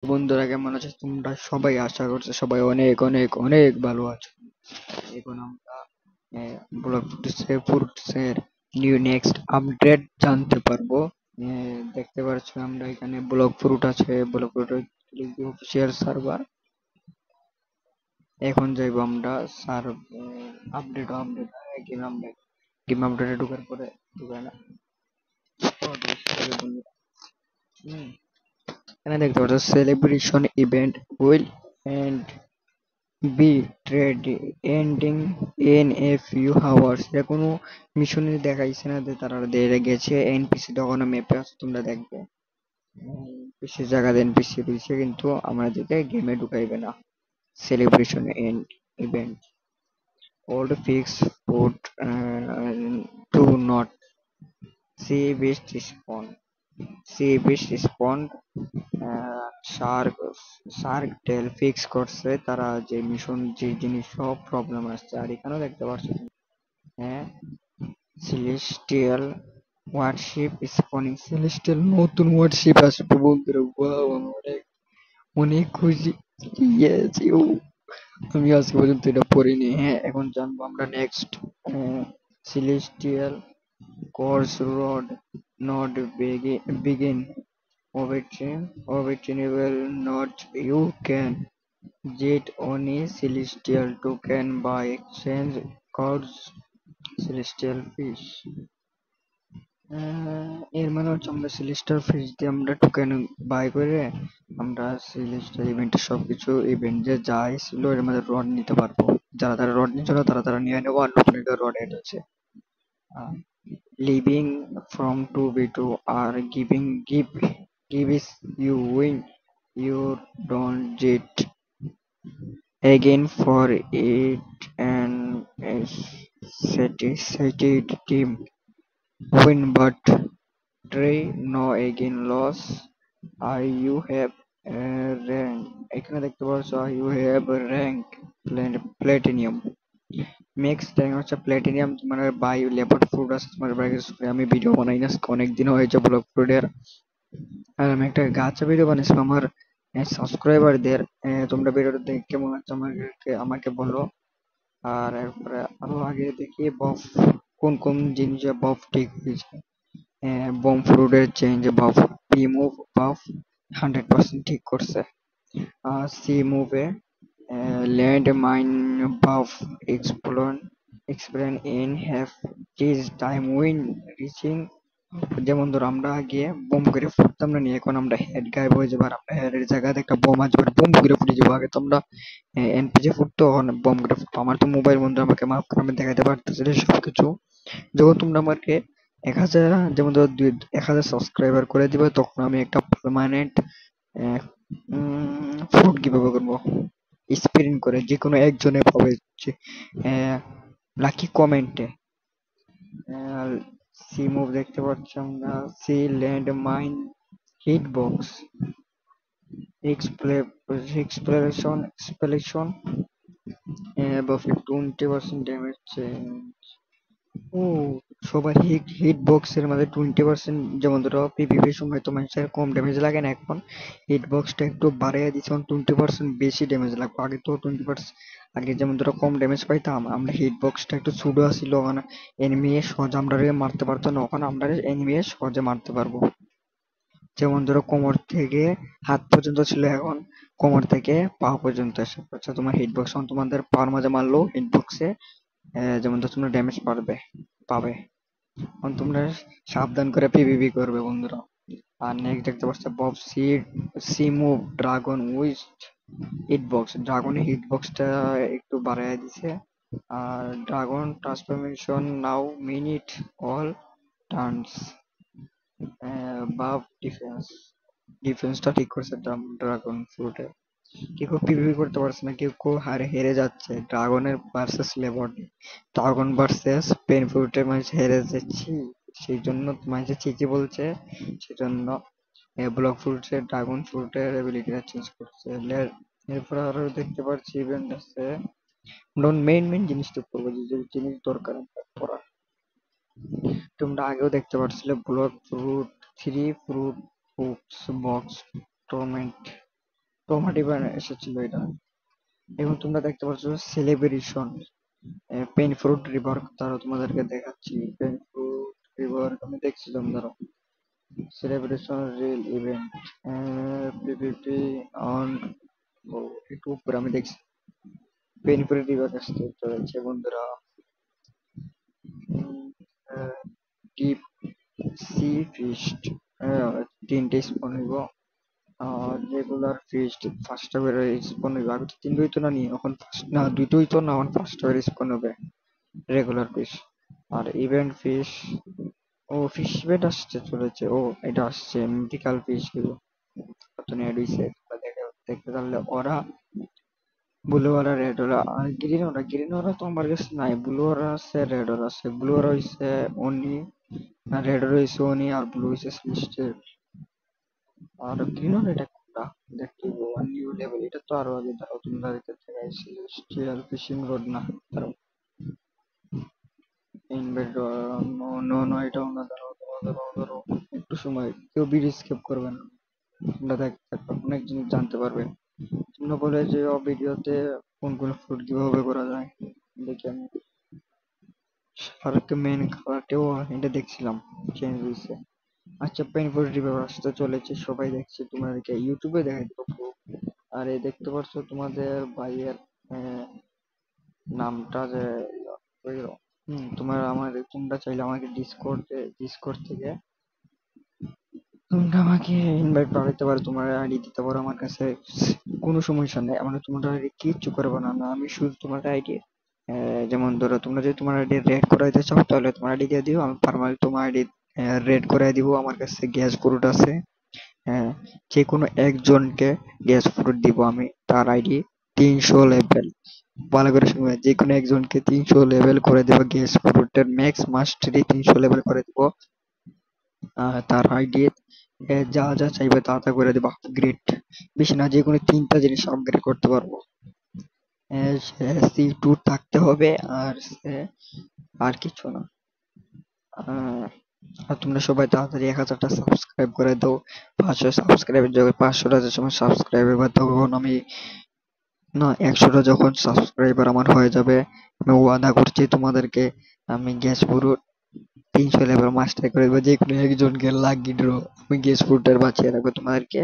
বন্ধুরা, কেমন আছো তোমরা সবাই? আশা করছি সবাই অনেক অনেক অনেক ভালো আছো। এখন আমরা ব্লক ফুডসের নিউ নেক্সট আপডেট জানতে পারবো। দেখতে পাচ্ছ আমরা এখানে ব্লক ফ্রুট আছে। Block fruit official server. এখন যাইবো আমরা আপডেট গেম আপডেটে ঢোকার পরে ঢুকায় না। এখানে দেখতে পাচ্ছ celebration event will end be trade ending in a few hours. এটা কোনো মিশনে দেখাইছে না যে তারা দিয়ে গেছে। এনপিসি তখন ম্যাপে আছে, তোমরা দেখবে বেশি জায়গা এনপিসি রয়েছে, কিন্তু আমাদেরকে গেমে ঢুকাইবে না। Celebration end event old fix food to not see beast spawn shark shark tail fix করছে তারা যে মিশন যে জিনিস সব প্রবলেম আসছে। আর এখানেও দেখতে পাচ্ছ, হ্যাঁ, সেলেস্টিয়াল ওয়ারশিপ স্পনিং। সেলেস্টিয়াল নতুন ওয়ারশিপ আসবে বন্ধুরা। ওয়াও, আমি অনেক অনেক খুশি। ইয়েস ইউ, আমি আজ পর্যন্ত এটা পড়িনি। হ্যাঁ, এখন জানবো আমরা next celestial course road not begin obtainable not you can get only celestial token by exchange cards celestial fish। এর মানে হচ্ছে আমরা সেলেস্টার ফিশ দিয়ে আমরা টোকেন বাই করে আমরা সেলেস্টার ইভেন্টের সবকিছু ইভেন্ট যে যা ছিল এর মধ্যে রড নিতে পারবো। যারা তারা রড নিচ্ছিল তারা নিয়ে নেবো, আর নতুন একটা রড এড আছে। Living from 2v2 or gives you win you don't get again for it and a satisfied team win but try no again loss are you have rank। এখানে দেখতে পাচ্ছ you have rank platinum মেক্স ট্যাং হচ্ছে platinum. মানে by leopard fruit আছে তোমার ব্যাগের উপরে। আমি ভিডিও বানাই না, অনেক দিন হয়েছে ব্লগ ফ্রুটের। আর আমি একটা গাছা ভিডিও বানিয়েছিলাম আমার সাবস্ক্রাইবারদের। তোমরা ভিডিওটা দেখে কেমন হচ্ছে আমাকে আমাকে বলো। আর এরপরে আরো আগে দেখি বফ কোন কোন জিনিসে বফ ঠিক হয়েছে। বম ফ্রুটের change buff, P move buff 100% ঠিক করছে। সি মুভে land mine buff explore explain in have tease time win reaching. যেমন ধরো আমরা আগে বোম করে ফুটতাম না নিয়ে, এখন আমরা হেড গায়েব হয়ে যাবো আর আমরা হেডের জায়গাতে একটা বোম আসবে, বোম করে ফুটে যাবো। আগে তো আমরা এনপিজে ফুটতো, এখন বোম করে ফুটতো। আমার তো মোবাইল বন্ধু আমাকে মাফ করে, আমি দেখাতে পারতেছি না সবকিছু। যখন তোমরা আমাকে 1000, যেমন ধরো 1000 সাবস্ক্রাইবার করে দিবে, তখন আমি একটা পার্মানেন্ট ফ্রুট কিভাবে করবো স্প্রিন্ট করে যে কোনো একজনে পাবে হচ্ছে লাকি কমেন্টে। সি মুভ দেখতে পাচ্ছি আমরা। C land mine hitbox explosion above 20% damage change. ও, সবার হিট হিট বক্সের মধ্যে 20%। যেমন ধরো পিভিপির সময় তো মানুষের কম ড্যামেজ লাগে না, এখন হিট বক্সটা একটু বাড়িয়ে দিচ্ছে, 20% বেশি ড্যামেজ লাগবে। আগে তো 20%, আগে যেমন ধরো কম ড্যামেজ পাইতাম আমরা, হিট বক্সটা একটু ছোটো আসছিল, ওখানে এনিমি সহজে আমরা মারতে পারতো না, ওখানে আমরা এনিমি সহজে মারতে পারবো। যেমন ধরো কোমর থেকে হাত পর্যন্ত ছিল, এখন কোমর থেকে পা পর্যন্ত এসে পড়ছে তোমার হিট বক্স। তোমাদের পাওয়ার মাঝে মারলেও হিট বক্সে যেমন ধরো তোমরা ড্যামেজ পাবে। এখন তোমরা সাবধান করে পিভিপি করবে বন্ধুরা। আর নেক্সট দেখতে পাচ্ছ বব C move dragon twist hitbox. ড্রাগনের হিটবক্সটা একটু বাড়ায় দিছে। আর dragon transformation now minute all turns buff ডিফেন্সটা ঠিক করছে ড্রাগন ফ্রুটে। কেউ পিভিপি করতে পারছে না, কেউ কেউ হারে হেরে যাচ্ছে ড্রাগনের ভার্সেস লেবর্ড। ড্রাগন ভার্সেস পেন ফ্রুটে মানুষ হেরে যাচ্ছি, সেই জন্য মানুষে চিচি বলছে। সেজন্য ব্লক ফ্রুটে ড্রাগন ফ্রুটের এবিলিটিটা চেঞ্জ করছে। এরপর আরো দেখতে পাচ্ছি ইভেন্ট আছে। আমরা মেইন জিনিসটা করবো, যে যে জিনিস দরকার আমাদের পড়া। তোমরা আগেও দেখতে পাচ্ছিলে Blox fruit 3 fruit hooks box torment টমাটি বানানো এসেছিল এটা। এবং তোমরা দেখতে পাচ্ছ সেলিব্রেশন পেন ফ্রুট রিভার, তারও তোমাদেরকে দেখাচ্ছি। পেন ফ্রুট রিভার আমি দেখছিলাম, ধরো celebration reel event PPP on, একটু উপরে আমি দেখছি পেন ফ্রুট রিভার আসতে চলেছে বন্ধুরা। ডিপ সি ফিস্ট, তিনটে স্পুন হইব। আর রেগুলার ফিস্ট ফার্স্ট করে স্পুন হইব, আগে তো তিনটে হইতো না নি, এখন ফার্স্ট না দুইটো হইতো না, এখন ফার্স্ট করে স্পুন হবে রেগুলার ফিশ। আর ইভেন্ট ফিশ, ও ফিশ ইভেন্ট আসছে চলেছে, ও এটা আসছে মিথিক্যাল ফিশ গুলো নতুন অ্যাড হইছে, তোমরা দেখতে পারলে ওরা ব্লু ওরা রেড ওরা আর গ্রিন ওরা তো আমার কাছে নাই, ব্লু ওরা আছে রেড ওরা আছে, ব্লু ওরা হইছে অনি আর রেড ওরা হইছে অনি আর ব্লু হইছে সিস্টের। আর গ্রিন ওরা এটা কোনটা দেখতে ওয়ান নিউ লেভেল, এটা তো আরো আগে, দাঁড়াও তোমাদেরকে দেখাইছি স্টিয়াল ফিশিং রড না, দাঁড়াও ইনভাইট, নো নো নো এটাও না, দাঁড়াও দাঁড়াও দাঁড়াও দাঁড়াও, একটু সময়, কেউ ভিডিও স্কিপ করবে না, তোমরা দেখতে থাকবে অনেক জিনিস জানতে পারবে। তোমরা বলে যে ভিডিওতে কোন কোন ফ্রুট কিভাবে করা যায়, দেখি আমি শার্ক মেন কালারটাও এটা দেখছিলাম চেঞ্জ হয়েছে। আচ্ছা পেন ফ্রুট রিভার আসতে চলেছে, সবাই দেখছে, তোমাদেরকে ইউটিউবে দেখাই দেবো proof। আর এই দেখতে পাচ্ছ তোমাদের ভাইয়ের আহ, নামটা যে ওই, তোমার আমার তোমরা চাইলে আমাকে ডিসকর্ড থেকে তোমরা আমাকে ইনভাইট পাঠাতে পারো, তোমার আইডি দিতে পারো আমার কাছে, কোনো সমস্যা নেই, মানে তোমার আইডি কিচ্ছু করবে না, আমি শুধু তোমার আইডি, যেমন ধরো তোমরা যদি তোমার আইডি রেড করাইতে চাও তাহলে তোমার আইডি দিয়ে দিও, আমি পার্মানেন্ট তোমার আইডি রেড করাই দিব। আমার কাছে গ্যাস ফ্রুট আছে, হ্যাঁ, যে কোনো একজনকে গ্যাস ফ্রুট দিব আমি, তার আইডি 300 লেভেল, ভালো করে শুনবে, যে কোনো একজনকে 300 লেভেল করে দেবো, গ্যাস ফ্রুটের ম্যাক্স মাস্টারি 300 লেভেল করে দেবো। তার আইডি যা যা চাইবে তা তা করে দেবো আপগ্রেড, বেশি না, যে কোনো তিনটা জিনিস আপগ্রেড করতে পারবো। সি2 থাকতে হবে, আর আর কিছু না। আহ, আর তোমরা সবাই তাড়াতাড়ি 1000টা সাবস্ক্রাইব করে দাও, 500 সাবস্ক্রাইবের যখন 500টা যে সময় সাবস্ক্রাইব এবার, তখন আমি না 100টা যখন সাবস্ক্রাইবার আমার হয়ে যাবে, আমি ওয়াদা করছি তোমাদেরকে, আমি গ্যাস পুরো 300 লেভেল মাস্টার করে দেবো, যে কোনো একজনকে লাকি ড্র আমি গ্যাস ফুডটার বাঁচিয়ে রাখবো তোমাদেরকে।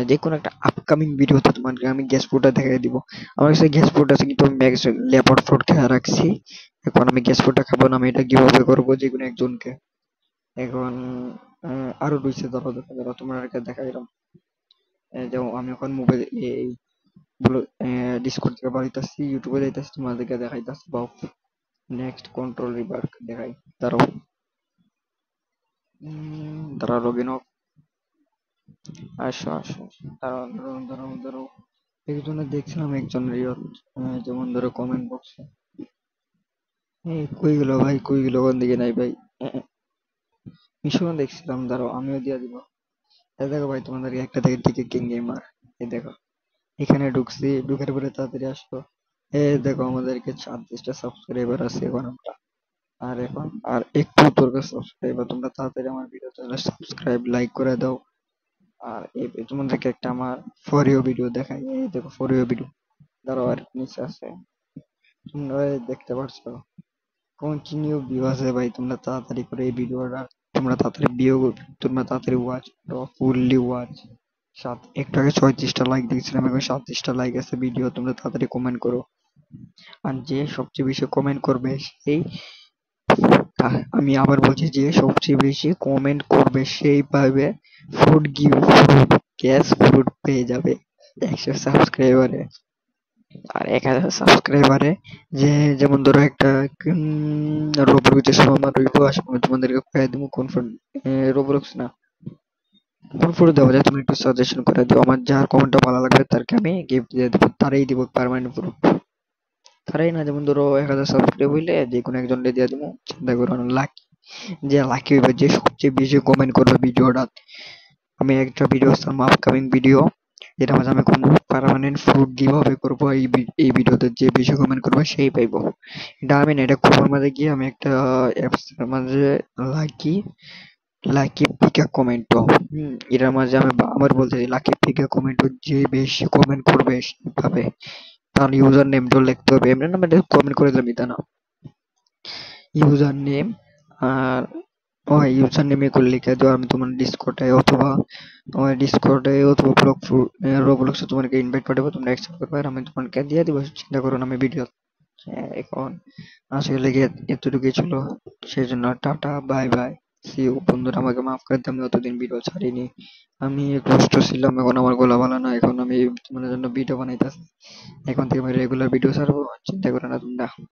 যে কোনো একটা আপকামিং ভিডিওতে তোমাদেরকে আমি গ্যাস ফুডটা দেখাই দিব। আমার কাছে গ্যাস ফুড আছে কিন্তু আমি ম্যাক্স লেপার্ড ফ্রুট খেয়ে রাখছি, এখন আমি গ্যাস ফুডটা খাবো না, আমি এটা কিভাবে করবো যে কোনো একজনকে। এখন আরো রয়েছে, ধরো দেখো ধরো তোমাদেরকে দেখাইলাম, যেমন আমি এখন মোবাইল এই ডিসকর্ড থেকে বাড়িতেছি, ইউটিউবে যাইতেছি, তোমাদেরকে দেখাইতেছি বা নেক্সট কন্ট্রোল রিভার দেখাই, দাঁড়াও দাঁড়াও লগ ইন, আসো আসো আসো। দাঁড়াও দাঁড়াও দাঁড়াও দাঁড়াও, একজনের দেখছিলাম, একজনের যেমন ধরো কমেন্ট বক্সে, এই কই গেল ভাই, কই গেল, কোন দিকে নাই ভাই, মিশন দেখছিলাম, দাঁড়াও আমিও দিয়া দিব। এই দেখো ভাই তোমাদেরকে একটা থেকে টিকে কিং গেমার, এই দেখো এখানে ঢুকছি, ঢুকার পরে তাড়াতাড়ি আসলো, এই দেখো আমাদেরকে 36টা সাবস্ক্রাইবার আছে এখন আমরা, আর এখন আর একটু দরকার সাবস্ক্রাইবার, তোমরা তাড়াতাড়ি আমার ভিডিও তাহলে সাবস্ক্রাইব লাইক করে দাও। আর এই তোমাদেরকে একটা আমার ফর ইউ ভিডিও দেখাই, এই দেখো ফর ইউ ভিডিও, দাঁড়াও আর নিচে আছে, তোমরা দেখতে পারছো কন্টিনিউ ভিউ আছে ভাই, তোমরা তাড়াতাড়ি করে এই ভিডিওটা, তোমরা তাড়াতাড়ি ভিউ, তোমরা তাড়াতাড়ি ওয়াচ করো, ফুললি ওয়াচ। একটু আগে 36টা লাইক দেখছিলাম, এখন 37টা লাইক আছে ভিডিও, তোমরা তাড়াতাড়ি কমেন্ট করো, আর যে সবচেয়ে বেশি কমেন্ট করবে সেই, আমি আবার বলছি, যে সবচেয়ে বেশি কমেন্ট করবে সেই পাবে ফ্রুট ফ্রুট গ্যাস ফ্রুট পেয়ে যাবে 100 সাবস্ক্রাইবারে। আর 1000 সাবস্ক্রাইবারে যে, যেমন ধরো একটা রোবলক্সের সমান হইব, আসলে আমি তোমাদেরকে কয়ে দেবো কোন ফ্রুট, রোবলক্স না, কোন ফ্রুট দেওয়া যায়, তুমি একটু সাজেশন করে দিও, আমার যার কমেন্টটা ভালো লাগবে তারকে আমি গিফট দিয়ে দেবো, তারই দিব পার্মানেন্ট ফ্রুট, তারাই না, যেমন ধরো 1000 সাবস্ক্রাইব হইলে যে কোনো একজনকে দিয়ে দেবো, চিন্তা করো না, লাকি, যে লাকি হইবে, যে সবচেয়ে বেশি কমেন্ট করবে ভিডিওটা, আমি একটা ভিডিও ছাড়বো আপকামিং ভিডিও, যেটা মাঝে আমি কোনো পার্মানেন্ট ফ্রুট কিভাবে করবো, এই ভিডিওতে যে বেশি কমেন্ট করবে সেই পাইবো। এটা আমি না, এটা ক্রোমের মাঝে গিয়ে আমি একটা অ্যাপস এর মাঝে লাকি লাকি পিকা কমেন্টো। এটার মাঝে আমি আমার বলতেছি লাকি পিকা কমেন্টো, যে বেশি কমেন্ট করবে সে পাবে। তার ইউজার নেমটাও লিখতে হবে, এমনি না কমেন্ট করে দিলাম তা না। ইউজার নেম আর ওই ইউজার নেমে করে লিখে দাও, আমি তোমার ডিসকর্ডে অথবা ব্লক রোবলক্সে তোমাকে ইনভাইট পাঠাবো, তোমরা অ্যাকসেপ্ট করবে আর আমি তোমাকে দিয়ে দিব। চিন্তা করো না, আমি ভিডিও এখন আসলে গিয়ে এতটুকুই ছিল। সেই জন্য tata, bye bye, see you. বন্ধুরা আমাকে মাফ করে দিও, আমি অতদিন ভিডিও ছাড়িনি। আমি একটু অসুস্থ ছিলাম, এখন আমার গলা ভালো না, এখন আমি তোমাদের জন্য ভিডিও বানাইতেছি। এখন থেকে আমি রেগুলার ভিডিও ছাড়বো, চিন্তা করো না তোমরা।